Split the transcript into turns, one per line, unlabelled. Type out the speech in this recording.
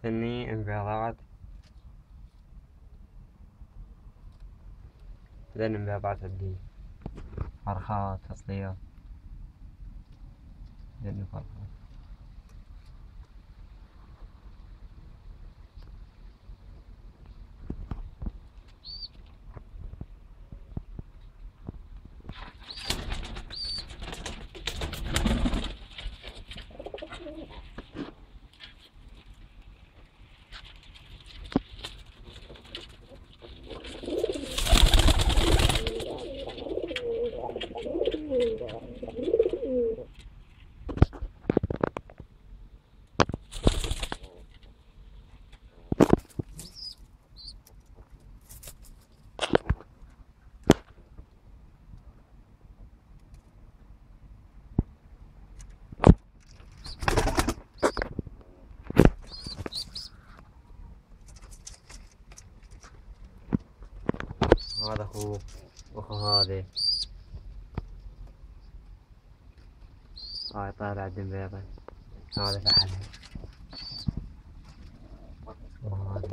ثاني انبهارات ذن انبهارات اللي فرخات تصليات ذن فرخات. هذا أخو هذه هاي طالع دم بيضة. هذا فحلها وهذا